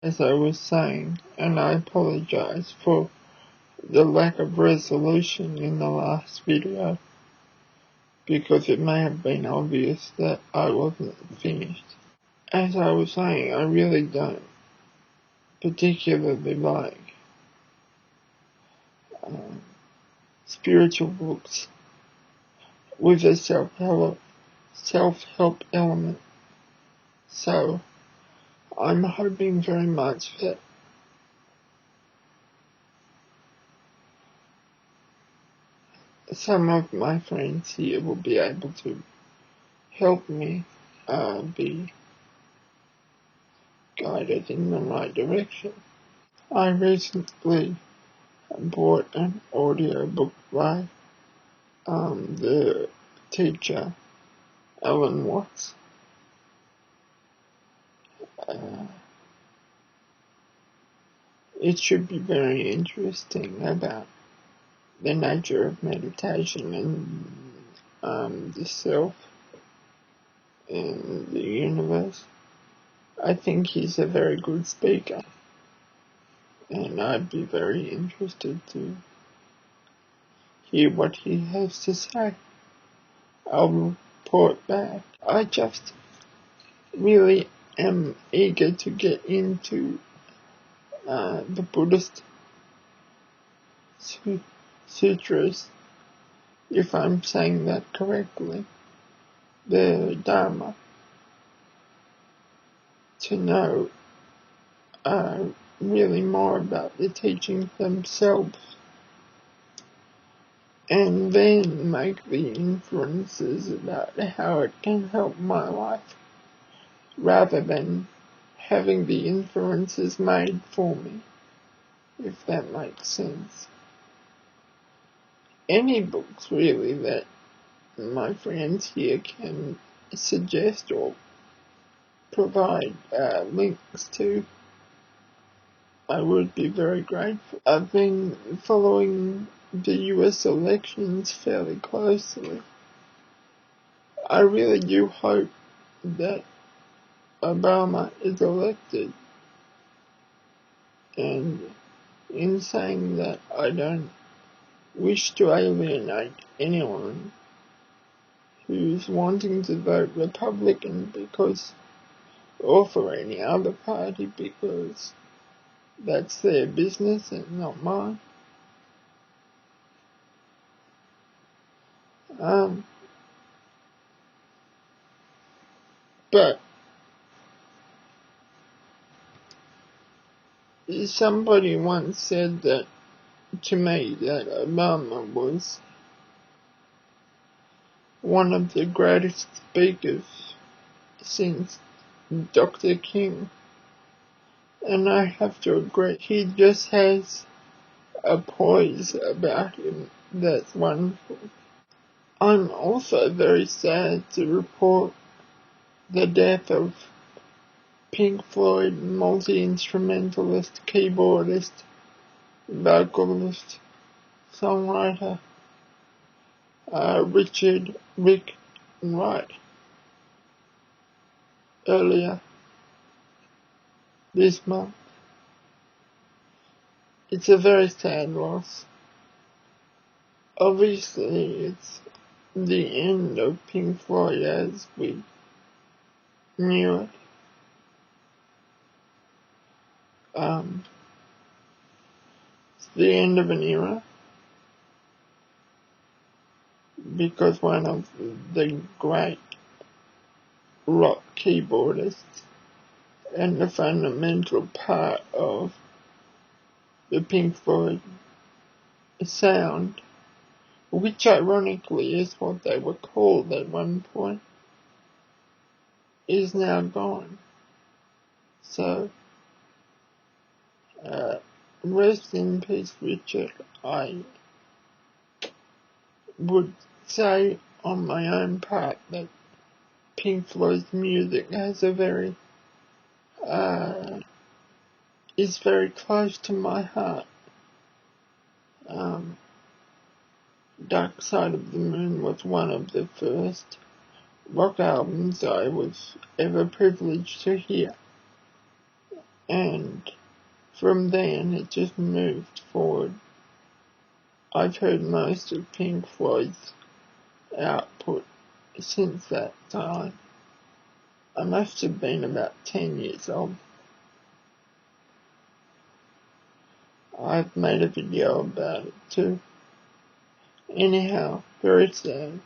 As I was saying, and I apologize for the lack of resolution in the last video, because it may have been obvious that I wasn't finished. As I was saying, I really don't particularly like spiritual books with a self-help element. So I'm hoping very much that some of my friends here will be able to help me be guided in the right direction. I recently bought an audiobook by the teacher Alan Watts. It should be very interesting about the nature of meditation and the self and the universe. I think he's a very good speaker, and I'd be very interested to hear what he has to say. I'll report back. I just really am eager to get into the Buddhist sutras, if I'm saying that correctly, the Dharma, to know really more about the teachings themselves, and then make the inferences about how it can help my life, rather than having the inferences made for me, if that makes sense. Any books really that my friends here can suggest or provide links to, I would be very grateful. I've been following the US elections fairly closely. I really do hope that Obama is elected, and in saying that, I don't wish to alienate anyone who's wanting to vote Republican or for any other party, because that's their business and not mine. But somebody once said that to me that Obama was one of the greatest speakers since Dr. King, and I have to agree. He just has a poise about him that's wonderful. I'm also very sad to report the death of Pink Floyd multi-instrumentalist, keyboardist, vocalist, songwriter, Rick Wright, earlier this month. It's a very sad loss. Obviously, it's the end of Pink Floyd as we knew it. It's the end of an era, because one of the great rock keyboardists and the fundamental part of the Pink Floyd sound, which ironically is what they were called at one point, is now gone. So, rest in peace, Richard. I would say on my own part that Pink Floyd's music has is very close to my heart. Dark Side of the Moon was one of the first rock albums I was ever privileged to hear, and from then it just moved forward. I've heard most of Pink Floyd's output since that time. I must have been about 10 years old. I've made a video about it too. Anyhow, very sad.